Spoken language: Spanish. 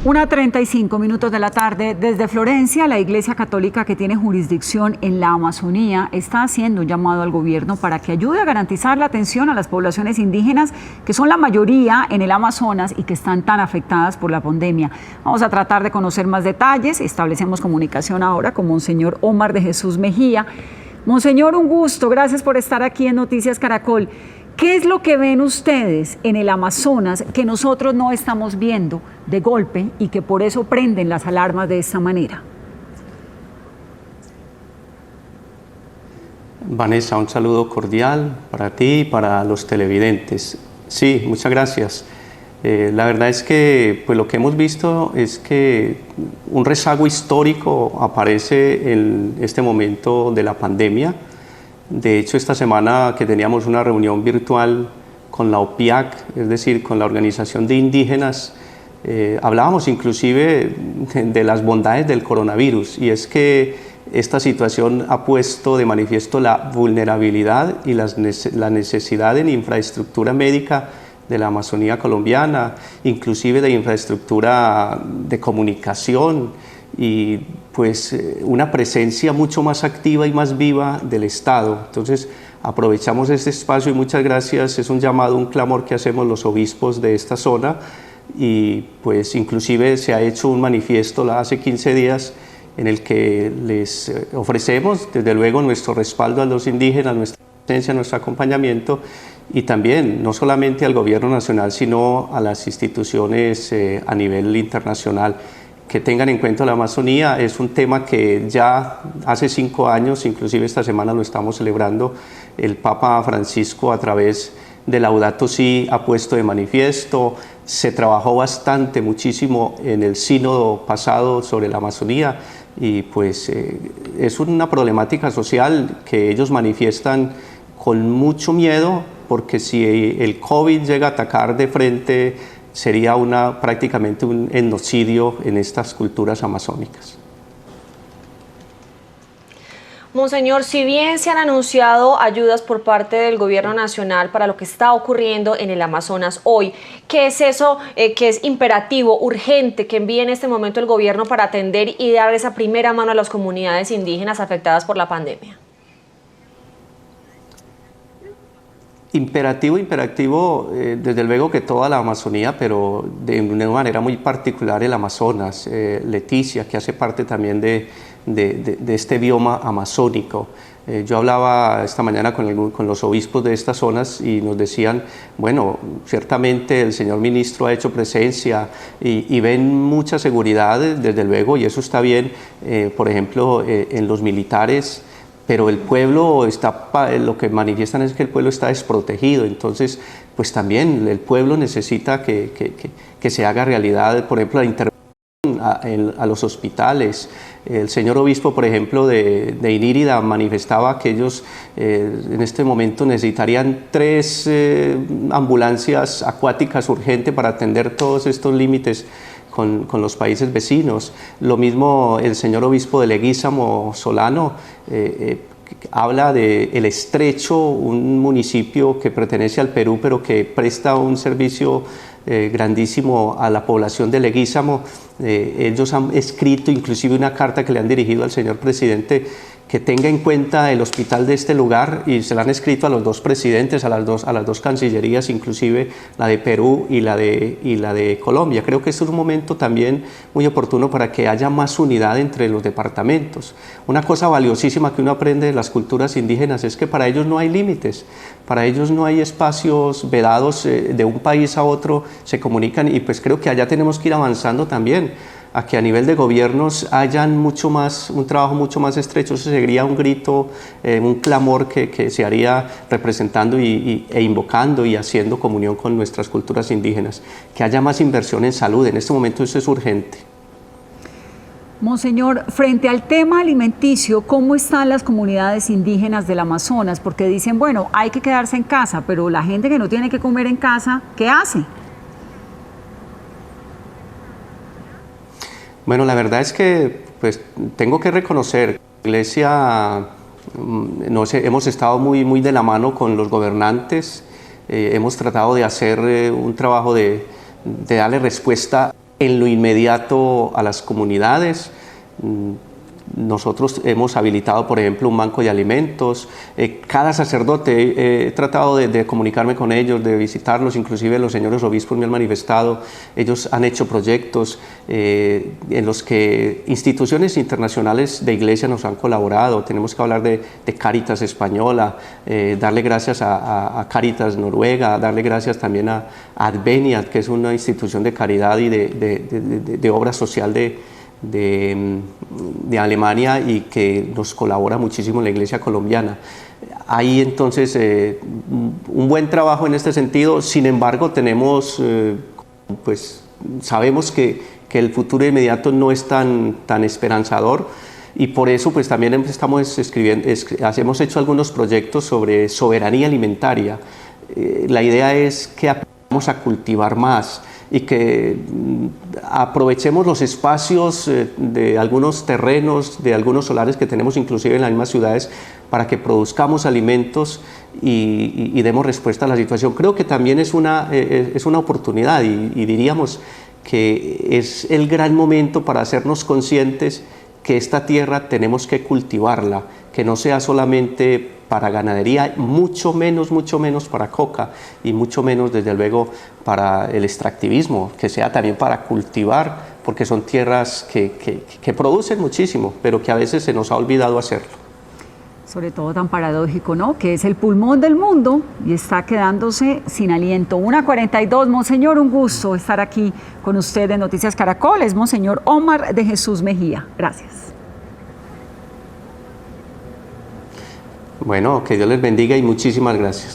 1:35 de la tarde, desde Florencia, la Iglesia Católica, que tiene jurisdicción en la Amazonía, está haciendo un llamado al gobierno para que ayude a garantizar la atención a las poblaciones indígenas, que son la mayoría en el Amazonas y que están tan afectadas por la pandemia. Vamos a tratar de conocer más detalles. Establecemos comunicación ahora con Monseñor Omar de Jesús Mejía. Monseñor, un gusto, gracias por estar aquí en Noticias Caracol. ¿Qué es lo que ven ustedes en el Amazonas que nosotros no estamos viendo de golpe y que por eso prenden las alarmas de esta manera? Vanessa, un saludo cordial para ti y para los televidentes. Sí, muchas gracias. La verdad es que pues, lo que hemos visto es que un rezago histórico aparece en este momento de la pandemia. De hecho, esta semana que teníamos una reunión virtual con la OPIAC, es decir, con la Organización de Indígenas, hablábamos inclusive de las bondades del coronavirus, y es que esta situación ha puesto de manifiesto la vulnerabilidad y la necesidad en infraestructura médica de la Amazonía colombiana, inclusive de infraestructura de comunicación y pues una presencia mucho más activa y más viva del Estado. Entonces aprovechamos este espacio y muchas gracias, es un llamado, un clamor que hacemos los obispos de esta zona, y pues inclusive se ha hecho un manifiesto hace 15 días en el que les ofrecemos desde luego nuestro respaldo a los indígenas, nuestra presencia, nuestro acompañamiento, y también no solamente al gobierno nacional sino a las instituciones a nivel internacional que tengan en cuenta la Amazonía. Es un tema que ya hace 5 años, inclusive esta semana lo estamos celebrando, el Papa Francisco a través de Laudato Si ha puesto de manifiesto. Se trabajó bastante, muchísimo en el sínodo pasado sobre la Amazonía, y pues es una problemática social que ellos manifiestan con mucho miedo, porque si el COVID llega a atacar de frente, sería prácticamente un etnocidio en estas culturas amazónicas. Monseñor, si bien se han anunciado ayudas por parte del gobierno nacional para lo que está ocurriendo en el Amazonas hoy, ¿qué es eso que es imperativo, urgente, que envíe en este momento el gobierno para atender y dar esa primera mano a las comunidades indígenas afectadas por la pandemia? Imperativo, desde luego que toda la Amazonía, pero de una manera muy particular el Amazonas. Leticia, que hace parte también de este bioma amazónico. Yo hablaba esta mañana con los obispos de estas zonas y nos decían, bueno, ciertamente el señor ministro ha hecho presencia y ven mucha seguridad, desde luego, y eso está bien, por ejemplo, en los militares. Pero el pueblo lo que manifiestan es que el pueblo está desprotegido. Entonces pues también el pueblo necesita que se haga realidad, por ejemplo, la intervención a los hospitales. El señor obispo, por ejemplo, de Inírida manifestaba que ellos en este momento necesitarían 3 ambulancias acuáticas urgentes para atender todos estos límites con los países vecinos. Lo mismo el señor obispo de Leguízamo, Solano, habla de El Estrecho, un municipio que pertenece al Perú, pero que presta un servicio grandísimo a la población de Leguízamo. Ellos han escrito inclusive una carta que le han dirigido al señor presidente que tenga en cuenta el hospital de este lugar, y se la han escrito a los 2 presidentes, a las dos cancillerías, inclusive la de Perú y la de Colombia. Creo que este es un momento también muy oportuno para que haya más unidad entre los departamentos. Una cosa valiosísima que uno aprende de las culturas indígenas es que para ellos no hay límites, para ellos no hay espacios vedados, de un país a otro se comunican, y pues creo que allá tenemos que ir avanzando también, a que a nivel de gobiernos hayan un trabajo mucho más estrecho. Eso sería un grito, un clamor que se haría representando e invocando y haciendo comunión con nuestras culturas indígenas, que haya más inversión en salud. En este momento eso es urgente. Monseñor, frente al tema alimenticio, ¿cómo están las comunidades indígenas del Amazonas? Porque dicen, bueno, hay que quedarse en casa, pero la gente que no tiene que comer en casa, ¿qué hace? Bueno, la verdad es que pues, tengo que reconocer, la Iglesia hemos estado muy de la mano con los gobernantes, hemos tratado de hacer un trabajo de darle respuesta en lo inmediato a las comunidades. Nosotros hemos habilitado, por ejemplo, un banco de alimentos. Cada sacerdote, he tratado de comunicarme con ellos, de visitarlos, inclusive los señores obispos me han manifestado. Ellos han hecho proyectos en los que instituciones internacionales de iglesia nos han colaborado. Tenemos que hablar de Cáritas Española, darle gracias a Cáritas Noruega, darle gracias también a Adveniat, que es una institución de caridad y de obra social de Alemania y que nos colabora muchísimo en la iglesia colombiana. Hay entonces un buen trabajo en este sentido. Sin embargo, tenemos, pues sabemos que el futuro inmediato no es tan esperanzador, y por eso pues también estamos hemos hecho algunos proyectos sobre soberanía alimentaria. La idea es que aprendamos a cultivar más y que aprovechemos los espacios de algunos terrenos, de algunos solares que tenemos inclusive en las mismas ciudades, para que produzcamos alimentos y demos respuesta a la situación. Creo que también es una oportunidad y diríamos que es el gran momento para hacernos conscientes que esta tierra tenemos que cultivarla, que no sea solamente para ganadería, mucho menos para coca y mucho menos desde luego para el extractivismo, que sea también para cultivar, porque son tierras que producen muchísimo, pero que a veces se nos ha olvidado hacerlo. Sobre todo tan paradójico, ¿no? Que es el pulmón del mundo y está quedándose sin aliento. 1:42, Monseñor, un gusto estar aquí con usted en Noticias Caracol. Es Monseñor Omar de Jesús Mejía. Gracias. Bueno, que Dios les bendiga y muchísimas gracias.